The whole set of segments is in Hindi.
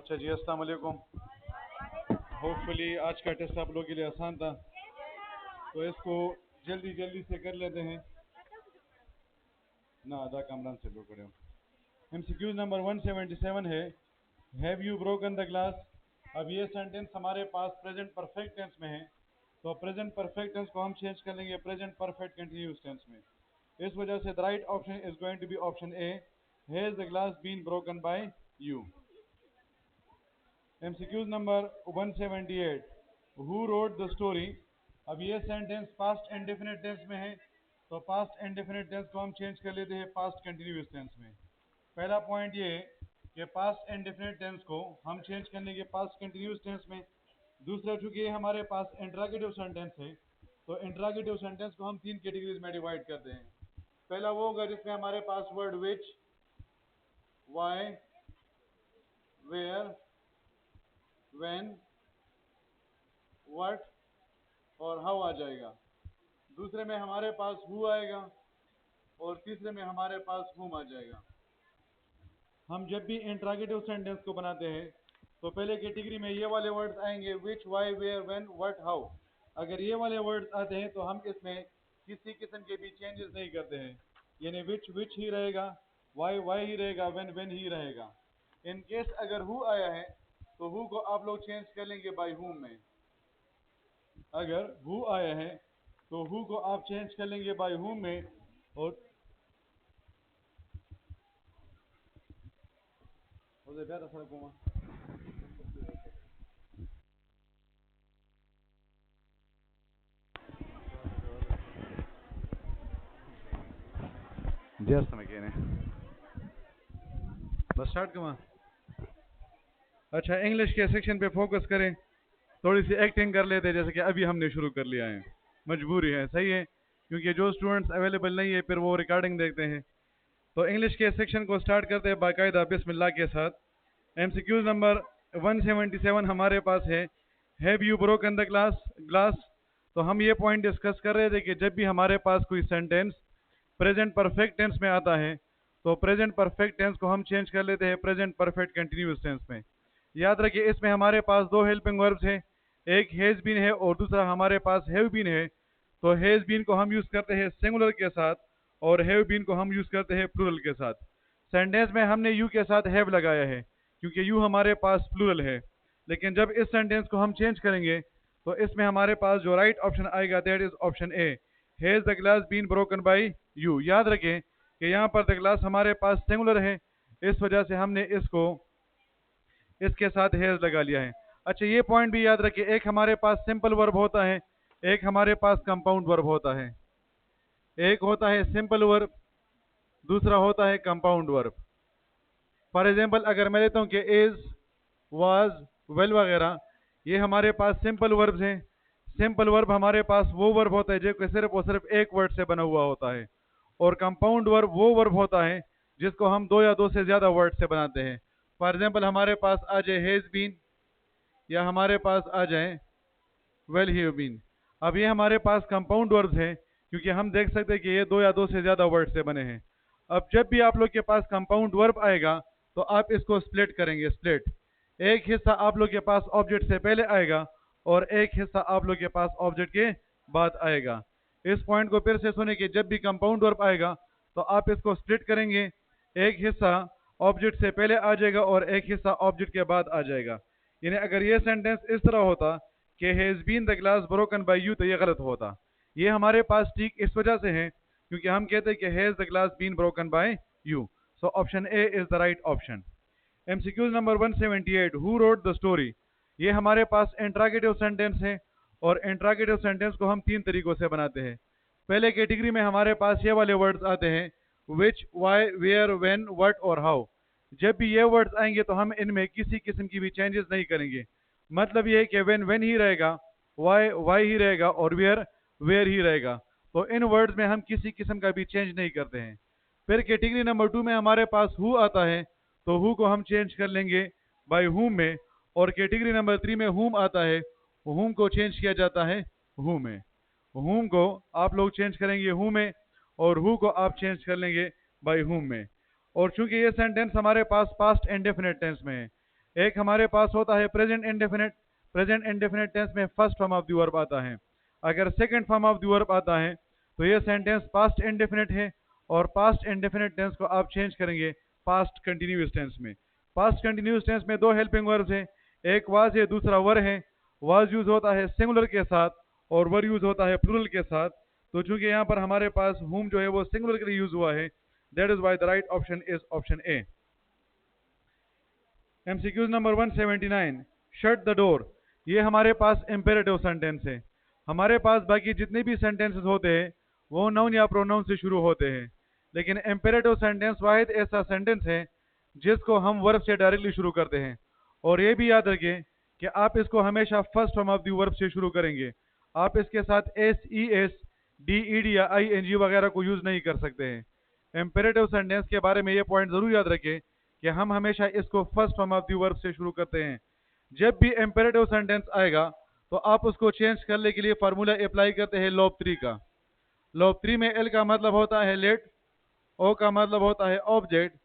अच्छा जी, अस्सलाम वालेकुम। होपफुली आज का टेस्ट आप लोगों के लिए आसान था, तो इसको जल्दी जल्दी से कर लेते हैं ना। आधा कामरान से लो करें। एमसीक्यूज नंबर 177 है, have you broken the glass. अब ये सेंटेंस हमारे पास प्रेजेंट परफेक्ट टेंस में है, तो प्रेजेंट परफेक्ट टेंस को हम चेंज कर लेंगे प्रेजेंट परफेक्ट कंटिन्यूअस टेंस में। इस वजह से the right option is going to be option A, has the glass been broken by you. MCQs number 178, who wrote the story. अब ये सेंटेंस पास्ट इंडेफिनिट टेंस में है, तो पास्ट इंडेफिनिट टेंस को हम चेंज कर लेते हैं पास्ट कंटिन्यूअस टेंस में। पहला पॉइंट ये कि पास्ट इंडेफिनिट टेंस को हम चेंज करने के पास्ट कंटिन्यूअस टेंस में। दूसरा, चूंकि हमारे पास इंट्रागेटिव सेंटेंस है, तो इंट्रागेटिव सेंटेंस को हम तीन कैटेगरीज में डिवाइड करते हैं। पहला वो होगा जिसमें हमारे पास word which, why, where, when, what और हाउ आ जाएगा। दूसरे में हमारे पास हु आएगा और तीसरे में हमारे पास हुम आ जाएगा। हम जब भी इंट्रागेटिव सेंटेंस को बनाते हैं तो पहले कैटेगरी में ये वाले वर्ड्स आएंगे, which, why, where, when, what, how. अगर ये वाले वर्ड्स आते हैं तो हम इसमें किसी किस्म के भी चेंजेस नहीं करते हैं, यानी विच विच ही रहेगा, वाई वाई ही रहेगा, व्हेन ही रहेगा। इन केस अगर हु आया है तो हु को आप लोग चेंज कर लेंगे बाय हुम में। अगर हु आया है तो हु को आप चेंज कर लेंगे बाय हुम में। और जस्ट में कहने बस स्टार्ट कमा। अच्छा, इंग्लिश के सेक्शन पे फोकस करें, थोड़ी सी एक्टिंग कर लेते हैं जैसे कि अभी हमने शुरू कर लिया है। मजबूरी है, सही है, क्योंकि जो स्टूडेंट्स अवेलेबल नहीं है फिर वो रिकॉर्डिंग देखते हैं। तो इंग्लिश के सेक्शन को स्टार्ट करते हैं बाकायदा बिस्मिल्लाह के साथ। एमसीक्यूज नंबर 177 हमारे पास है, have you broken the glass. तो हम ये पॉइंट डिस्कस कर रहे थे कि जब भी हमारे पास कोई सेंटेंस प्रेजेंट परफेक्ट टेंस में आता है तो प्रेजेंट परफेक्ट टेंस को हम चेंज कर लेते हैं प्रेजेंट परफेक्ट कंटिन्यूअस टेंस में। याद रखिए, इसमें हमारे पास दो हेल्पिंग वर्ब्स हैं, एक हैज बीन है और दूसरा हमारे पास हैव बीन है। तो हैज बीन को हम यूज करते हैं सिंगुलर के साथ और हैव बीन को हम यूज करते हैं प्लूरल के साथ। सेंटेंस में हमने यू के साथ हैव लगाया है क्योंकि यू हमारे पास प्लूरल है, लेकिन जब इस सेंटेंस को हम चेंज करेंगे तो इसमें हमारे पास जो राइट ऑप्शन आएगा that is option A, has the glass been broken by you. याद रखें कि यहाँ पर द ग्लास हमारे पास सिंगुलर है, इस वजह से हमने इसको इसके साथ हैज लगा लिया है। अच्छा, ये पॉइंट भी याद रखिए, एक हमारे पास सिंपल वर्ब होता है, एक हमारे पास कंपाउंड वर्ब होता है। एक होता है सिंपल वर्ब, दूसरा होता है कंपाउंड वर्ब। फॉर एग्जांपल अगर मैं लेता हूं कि इज, वाज, वेल वगैरह, ये हमारे पास सिंपल वर्ब्स हैं। सिंपल वर्ब हमारे पास वो वर्ब होता है जो सिर्फ और सिर्फ एक वर्ड से बना हुआ होता है, और कंपाउंड वर्ब वो वर्ब होता है जिसको हम दो या दो से ज्यादा वर्ड से बनाते हैं। फॉर एग्जाम्पल हमारे पास आ जाए हैज बीन, या हमारे पास आ जाए वेल हैव बीन। अब ये हमारे पास कंपाउंड वर्ब्स हैं क्योंकि हम देख सकते हैं कि ये दो या दो से ज्यादा वर्ड से बने हैं। अब जब भी आप लोग के पास कंपाउंड वर्ब आएगा तो आप इसको स्प्लिट करेंगे। स्प्लिट, एक हिस्सा आप लोग के पास ऑब्जेक्ट से पहले आएगा और एक हिस्सा आप लोग के पास ऑब्जेक्ट के बाद आएगा। इस पॉइंट को फिर से सुने कि जब भी कंपाउंड वर्ब आएगा तो आप इसको स्प्लिट करेंगे, एक हिस्सा ऑब्जेक्ट से पहले आ जाएगा और एक हिस्सा ऑब्जेक्ट के बाद आ जाएगा। यानी अगर ये सेंटेंस इस तरह होता कि has been the glass broken by you, तो ये गलत होता। ये हमारे पास ठीक इस वजह से है क्योंकि हम कहते हैं कि has the glass been broken by you. So option A is the right option. MCQs number 178, who wrote the story. ये हमारे पास इंट्रागेटिव सेंटेंस है और इंट्रागेटिव सेंटेंस को हम तीन तरीकों से बनाते हैं। पहले कैटेगरी में हमारे पास ये वाले वर्ड्स आते हैं, विच, वाई, वेयर, व्हेन, व्हाट और हाउ। जब भी ये वर्ड्स आएंगे तो हम इनमें किसी किस्म की भी चेंजेस नहीं करेंगे। मतलब ये है कि व्हेन ही रहेगा, वाई ही रहेगा और वेयर ही रहेगा। तो इन वर्ड्स में हम किसी किस्म का भी चेंज नहीं करते हैं। फिर कैटेगरी नंबर 2 में हमारे पास हु आता है, तो हु को हम चेंज कर लेंगे बाय हुम में। और कैटेगरी नंबर 3 में हुम आता है, हुम को चेंज किया जाता है हु में। हुम को आप लोग चेंज करेंगे हु में और हु को आप चेंज कर लेंगे बाय हुम में। और चूंकि ये सेंटेंस हमारे पास पास्ट इंडेफिनिट टेंस में है, एक हमारे पास होता है present indefinite. Present indefinite tense में first form of the verb आता है। अगर second form of the verb आता है तो ये सेंटेंस पास्ट इंडेफिनिट है, और पास्ट इंडेफिनिट टेंस को आप चेंज करेंगे पास्ट कंटिन्यूअस टेंस में। पास्ट कंटिन्यूअस टेंस में दो हेल्पिंग वर्ब्स हैं, एक वाज है, दूसरा वर है। वाज यूज होता है सिंगुलर के साथ और वर यूज होता है प्लूरल के साथ। तो चूंकि यहाँ पर हमारे पास हुम जो है वो सिंगुलर के लिए यूज हुआ है, that is why the right option is option A. MCQs number 179, shut the door. ये हमारे पास इंपेरेटिव सेंटेंस है। हमारे पास बाकी जितने भी सेंटेंसेस होते हैं वो नाउन या प्रोनाउन से शुरू होते हैं, लेकिन इंपेरेटिव सेंटेंस वाहिद ऐसा सेंटेंस है जिसको हम वर्ब से डायरेक्टली शुरू करते हैं। और ये भी याद रखें कि आप इसको हमेशा first form of the verb से शुरू करेंगे। आप इसके साथ S, E S, D E D या आई एन जी वगैरह को यूज नहीं कर सकते हैं। इंपेरेटिव सेंटेंस के बारे में ये पॉइंट जरूर याद रखें कि हम हमेशा इसको first form of the verb से शुरू करते हैं। जब भी इंपेरेटिव सेंटेंस आएगा तो आप उसको चेंज करने के लिए फार्मूला अप्लाई करते हैं लॉ ऑफ 3 का। लॉ ऑफ 3 में एल का मतलब होता है लेट, ओ का मतलब होता है ऑब्जेक्ट,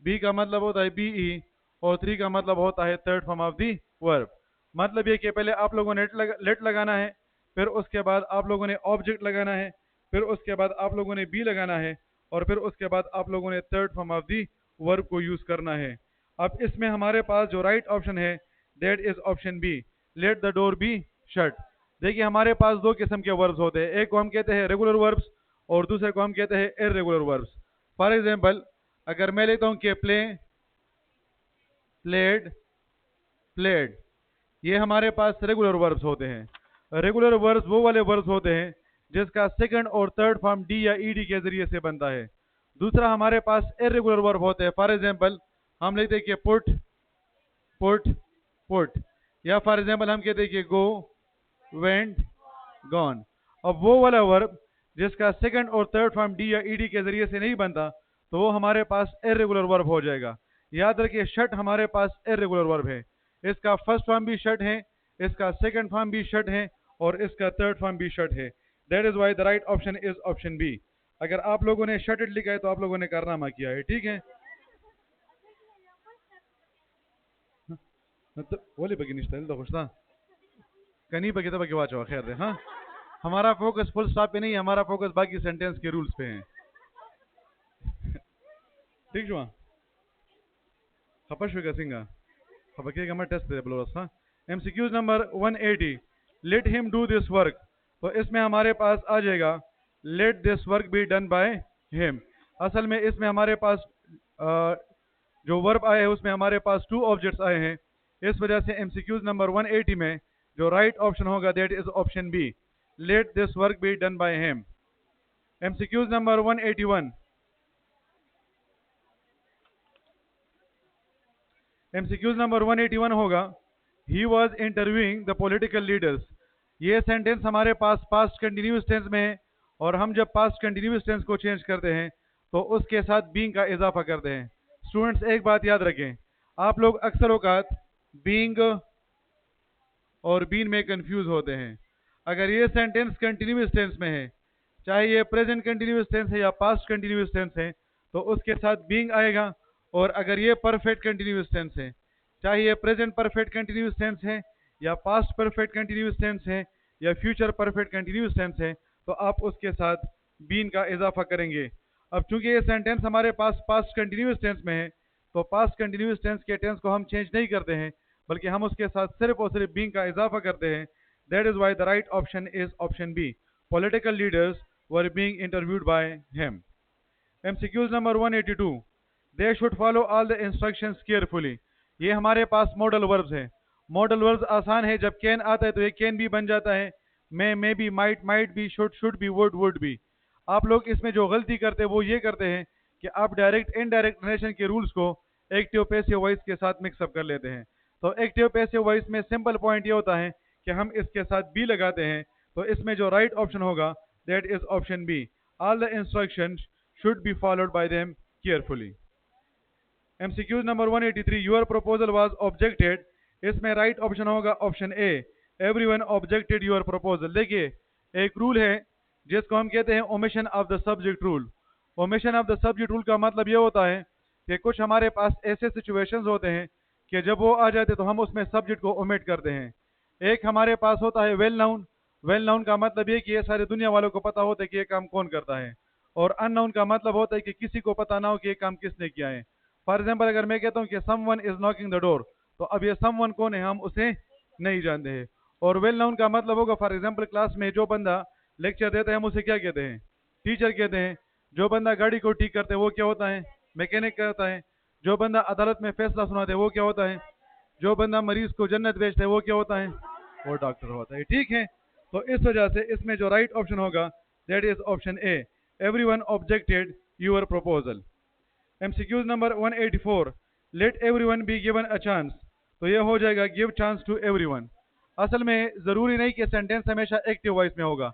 बी का मतलब होता है बीई, और 3 का मतलब होता है third form of the verb. मतलब ये कि पहले आप लोगों ने लेट लगाना है, फिर उसके बाद आप लोगों ने ऑब्जेक्ट लगाना है, फिर उसके बाद आप लोगों ने बी लगाना है, और फिर उसके बाद आप लोगों ने third form of the verb को यूज करना है। अब इसमें हमारे पास जो राइट ऑप्शन है that is option B, let the door be shut. देखिए हमारे पास दो किस्म के वर्ब्स होते हैं, एक को हम कहते हैं रेगुलर वर्ब्स और दूसरे को हम कहते हैं इररेगुलर वर्ब्स। फॉर एग्जांपल अगर मैं लेता हूं कि प्ले, प्लेड, प्लेड, ये हमारे पास रेगुलर वर्ब्स होते हैं। रेगुलर वर्ब्स वो वाले वर्ब्स होते हैं जिसका सेकंड और थर्ड फॉर्म डी या ईडी के जरिए से बनता है। दूसरा हमारे पास इररेगुलर वर्ब होते हैं। फॉर एग्जांपल हम लेते हैं कि पुट, पुट, पुट, या फॉर एग्जांपल हम कहते हैं कि गो, वेंट, गॉन। अब वो वाला वर्ब जिसका सेकंड और थर्ड फॉर्म डी या ईडी के जरिए से नहीं बनता तो वो हमारे पास इररेगुलर वर्ब हो जाएगा। याद रखिए शट हमारे पास इररेगुलर वर्ब है, इसका फर्स्ट फॉर्म भी शट है, इसका सेकंड फॉर्म भी शट है, और इसका थर्ड फॉर्म भी शट है। That is why the right option is option B. अगर आप लोगों ने शटेड लिखा है तो आप लोगों ने कारनामा किया है, ठीक है। बोले बगी निश्चित तो खुश था कहीं बगे तो बगे वाचो खैर दे। हाँ, हमारा फोकस फुल स्टॉप पे नहीं है, हमारा फोकस बाकी सेंटेंस के रूल्स पे है। ठीक जुआ खपश का सिंगा खपके का टेस्ट दे बोलो। हाँ, MCQs number 180, let him do this work. तो इसमें हमारे पास आ जाएगा late this work be done by him. असल में इसमें हमारे पास जो वर्ब आए हैं उसमें हमारे पास 2 ऑब्जेक्ट्स आए हैं। इस वजह से एमसीक्यूज नंबर 180 में जो राइट ऑप्शन होगा that is option B, let this work be done by him. MCQs number 181, MCQs number 181 होगा he was interviewing the political leaders. ये सेंटेंस हमारे पास पास्ट कंटिन्यूअस टेंस में है, और हम जब पास्ट कंटिन्यूअस टेंस को चेंज करते हैं तो उसके साथ बीइंग का इजाफा करते हैं। स्टूडेंट्स एक बात याद रखें, आप लोग अक्सर औकात बीइंग और बीन में कंफ्यूज होते हैं। अगर ये सेंटेंस कंटिन्यूअस टेंस में है, चाहे ये प्रेजेंट कंटिन्यूअस टेंस है या पास्ट कंटिन्यूअस टेंस है, तो उसके साथ बीइंग आएगा। और अगर ये परफेक्ट कंटिन्यूअस टेंस है, चाहे ये प्रेजेंट परफेक्ट कंटिन्यूअस टेंस है या पास्ट परफेक्ट कंटिन्यूअस टेंस है या फ्यूचर परफेक्ट कंटिन्यूअस टेंस है, तो आप उसके साथ बीन का इजाफा करेंगे। अब चूंकि ये सेंटेंस हमारे पास पास्ट कंटिन्यूअस टेंस में है तो पास्ट कंटिन्यूअस टेंस के टेंस को हम चेंज नहीं करते हैं, बल्कि हम उसके साथ सिर्फ और सिर्फ बीइंग का इजाफा करते हैं। That is why the right option is option B, political leaders were being interviewed by him. MCQs number 182, they should follow all the instructions carefully. ये हमारे पास मॉडल वर्ब्स हैं। मॉडल वर्ब्स आसान है, जब कैन आता है तो ये कैन भी बन जाता है, may be, might be, should be, would be. आप लोग इसमें जो गलती करते हैं वो ये करते हैं कि आप डायरेक्ट इनडायरेक्ट नरेशन के रूल्स को एक्टिव पैसिव वॉइस के साथ मिक्सअप कर लेते हैं। तो एक्टिव पैसिव वॉइस में सिंपल पॉइंट ये होता है कि हम इसके साथ बी लगाते हैं। तो इसमें जो राइट ऑप्शन होगा that is option B, all the instructions should be followed by them carefully. MCQs number 183, your proposal was objected. इसमें राइट ऑप्शन होगा option A, everyone objected your proposal. देखिए एक रूल है जिसको हम कहते हैं omission of the subject rule. Omission of the subject rule का मतलब ये होता है कि कुछ हमारे पास ऐसे सिचुएशंस होते हैं कि जब वो आ जाते तो हम उसमें सब्जेक्ट को ओमिट करते हैं। एक हमारे पास होता है वेल नाउन। वेल नाउन का मतलब ये कि ये सारी दुनिया वालों को पता होता है कि ये काम कौन करता है। और अननाउन का मतलब होता है कि किसी को पता ना हो कि ये काम किसने किया है। फॉर एग्जाम्पल अगर मैं कहता हूँ कि someone is knocking the door, तो अब ये समवन कौन है हम उसे नहीं जानते हैं। और वेल नाउन का मतलब होगा फॉर एग्जाम्पल क्लास में जो बंदा लेक्चर देता है हम उसे क्या कहते हैं, टीचर कहते हैं। जो बंदा गाड़ी को ठीक करते हैं वो क्या होता है, मैकेनिक कहता है। जो बंदा अदालत में फैसला सुनाते हैं वो क्या होता है, जो बंदा मरीज को जन्नत भेजता है वो क्या होता है, वो डॉक्टर होता है। ठीक है, तो इस वजह से इसमें जो राइट ऑप्शन होगा that is option A, everyone objected your proposal. MCQs number 184, let everyone be given a chance. तो ये हो जाएगा गिव चांस टू एवरीवन। असल में ज़रूरी नहीं कि सेंटेंस हमेशा एक्टिव वॉइस में होगा,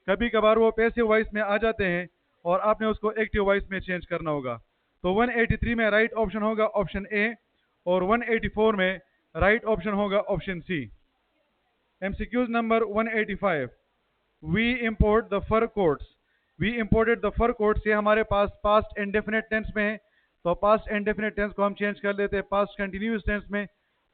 कभी कभार वो पैसिव वॉइस में आ जाते हैं और आपने उसको एक्टिव वॉइस में चेंज करना होगा। तो 183 में राइट ऑप्शन होगा ऑप्शन ए और 184 में राइट ऑप्शन होगा option C. MCQs number 185, we import the fur coats. We imported the fur coats, ये हमारे पास पास्ट इंडेफिनिट टेंस में है। तो पास्ट इंडेफिनिट टेंस को हम चेंज कर लेते हैं पास्ट कंटिन्यूस टेंस में।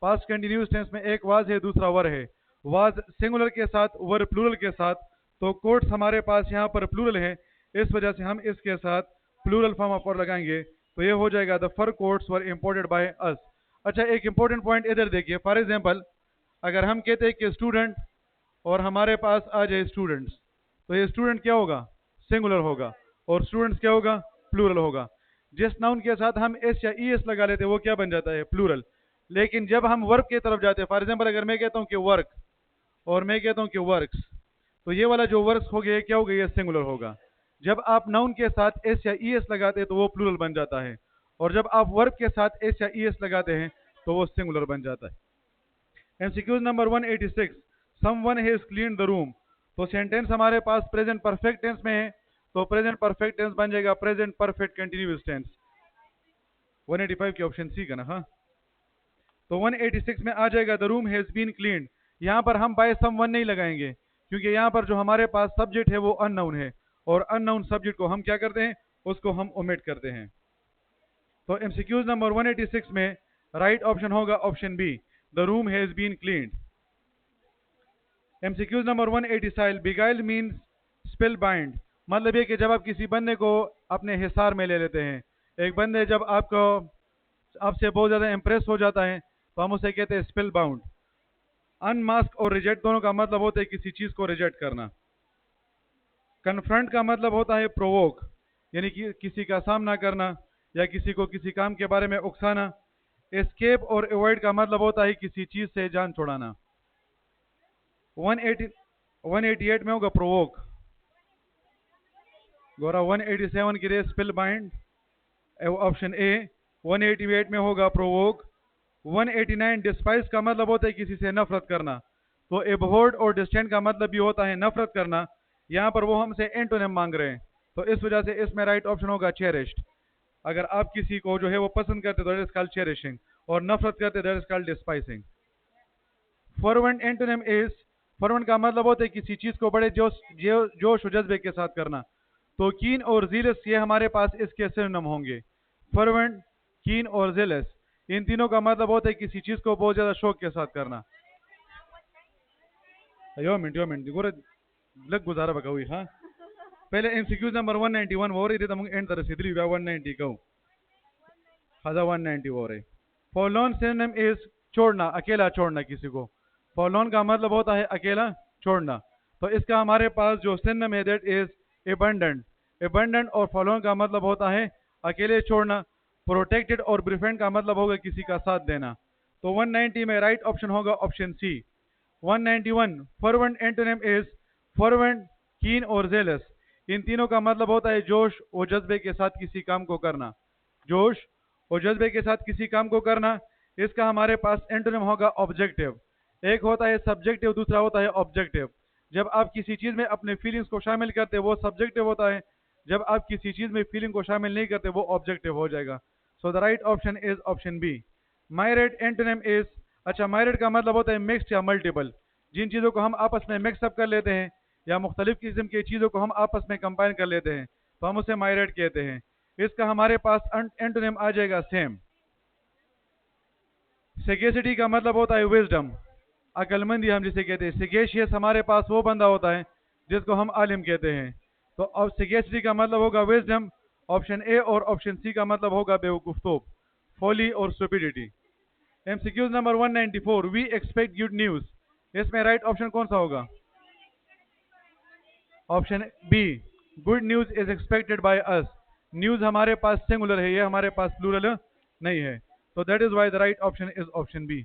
पास्ट कंटिन्यूस टेंस में एक वाज है दूसरा वर है, वाज सिंगुलर के साथ वर प्लूरल के साथ। तो कोट्स हमारे पास यहाँ पर प्लूरल है, इस वजह से हम इसके साथ प्लूरल फॉर्म ऑफ वर्ड लगाएंगे। तो ये हो जाएगा the fur coats were imported by us. अच्छा, एक इंपॉर्टेंट पॉइंट इधर देखिए। फॉर एग्जाम्पल अगर हम कहते हैं कि स्टूडेंट और हमारे पास आ जाए स्टूडेंट्स, तो ये स्टूडेंट क्या होगा, सिंगुलर होगा, और स्टूडेंट्स क्या होगा, प्लूरल होगा। जिस नाउन के साथ हम एस या ई एस लगा लेते हैं वो क्या बन जाता है, प्लूरल। लेकिन जब हम वर्ब की तरफ जाते हैं, फॉर एग्जाम्पल अगर मैं कहता हूँ कि वर्क और मैं कहता हूँ कि वर्क्स, तो ये वाला जो वर्क्स हो गया क्या होगा, ये सिंगुलर होगा। जब आप नाउन के साथ एस या ई एस लगाते हैं तो वो प्लूरल बन जाता है, और जब आप वर्ब के साथ एस या ई एस लगाते हैं तो वो सिंगुलर बन जाता है। MCQs number 186, someone has cleaned the room. तो सेंटेंस हमारे पास प्रेजेंट परफेक्ट टेंस में है, तो प्रेजेंट परफेक्ट टेंस बन जाएगा प्रेजेंट परफेक्ट कंटिन्यूअस टेंस। 185 के ऑप्शन सी का ना। हाँ, तो 186 में आ जाएगा the room has been cleaned. यहाँ पर हम बाय समवन नहीं लगाएंगे क्योंकि यहाँ पर जो हमारे पास सब्जेक्ट है वो अननोन है, और अननोन सब्जेक्ट को हम क्या करते हैं, उसको हम ओमिट करते हैं। तो एमसीक्यूज नंबर 186 में राइट ऑप्शन होगा option B, the room has been cleaned. MCQs number 187, beguile means spellbind. मतलब ये कि जब आप किसी बंदे को अपने हिसार में ले लेते हैं, एक बंदे जब आपको आपसे बहुत ज़्यादा इम्प्रेस हो जाता है तो हम उसे कहते हैं स्पेल बाउंड। अनमास्क और रिजेक्ट दोनों का मतलब होता है किसी चीज़ को रिजेक्ट करना। कन्फ्रंट का मतलब होता है प्रोवोक, यानी कि किसी का सामना करना या किसी को किसी काम के बारे में उकसाना। एस्केप और अवॉइड का मतलब होता है किसी चीज़ से जान छुड़ाना। 188 में होगा प्रोवोक। गोरा 187 के लिए स्पेल बाइंड ऑप्शन ए। 188 में होगा प्रोवोक। 189 डिस्पाइस का मतलब होता है किसी से नफरत करना। तो एबहोर्ड और डिस्टेंट का मतलब भी होता है नफरत करना। यहाँ पर वो हमसे एंटोनिम मांग रहे हैं, तो इस वजह से इसमें राइट ऑप्शन होगा चेरिश्ड। अगर आप किसी को जो है वो पसंद करते तो दैट इज कॉल्ड चेरिशिंग, और नफरत करते that is called despising. Fervent antonym is, fervent का मतलब होता है किसी चीज को बड़े जोश और जज्बे के साथ करना। तो कीन और जीलस ये हमारे पास इसके सिनोनिम होंगे। फॉरवेंट, कीन और जीलस, इन तीनों का मतलब होता है किसी चीज को बहुत ज्यादा शौक के साथ करना। यो मिनट गोरे लग गुजारा बका हुई। हाँ, पहले एमसीक्यूज नंबर 191 हो रही थी, तमंग एंड तरह सीधरी 190 कहूँ, हाजा 190 हो रही। फॉरलॉन सिनोनिम इज छोड़ना, अकेला छोड़ना किसी को। फॉरलॉन का मतलब होता है अकेला छोड़ना। तो इसका हमारे पास जो सिनोनिम है दैट इज एबंडेंट। एबंडेंट और फॉरलॉन का मतलब होता है अकेले छोड़ना। प्रोटेक्टेड और ब्रिफेंड का मतलब होगा किसी का साथ देना। तो 190 में राइट ऑप्शन होगा ऑप्शन सी। 191, फॉरवेंट एंटोनिम इज फॉरवेंट, कीन और जेलस। इन तीनों का मतलब होता है जोश और जज्बे के साथ किसी काम को करना। जोश और जज्बे के साथ किसी काम को करना। इसका हमारे पास एंटोनिम होगा ऑब्जेक्टिव। एक होता है सब्जेक्टिव, दूसरा होता है ऑब्जेक्टिव। जब आप किसी चीज में अपने फीलिंग्स को शामिल करते हैं वो सब्जेक्टिव होता है, जब आप किसी चीज में फीलिंग को शामिल नहीं करते वो ऑब्जेक्टिव हो जाएगा। So the right option is option B. माइरेट एंटोनिम इज, अच्छा माइरेट का मतलब होता है मिक्स्ड या मल्टीपल। जिन चीज़ों को हम आपस में मिक्सअप कर लेते हैं या मुख्तलिफ किस्म की चीज़ों को हम आपस में कंबाइन कर लेते हैं तो हम उसे माइरेट कहते हैं। इसका हमारे पास एंटोनिम आ जाएगा सेम। सेगेसिटी का मतलब होता है विजडम, अक्लमंदी हम जिसे कहते हैं। सेगेशियस हमारे पास वो बंदा होता है जिसको हम आलिम कहते हैं। तो अब सेगेसिटी का मतलब होगा विजडम, ऑप्शन ए, और ऑप्शन सी का मतलब होगा बेवकूफ, फॉली और stupidity. MCQs number 194, we expect good news, इसमें राइट ऑप्शन कौन सा होगा? Option B, good news is expected by us. News हमारे पास सिंगुलर है, ये हमारे पास प्लूरल नहीं है, तो that is why the right option is option B.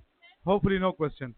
Hopefully no question.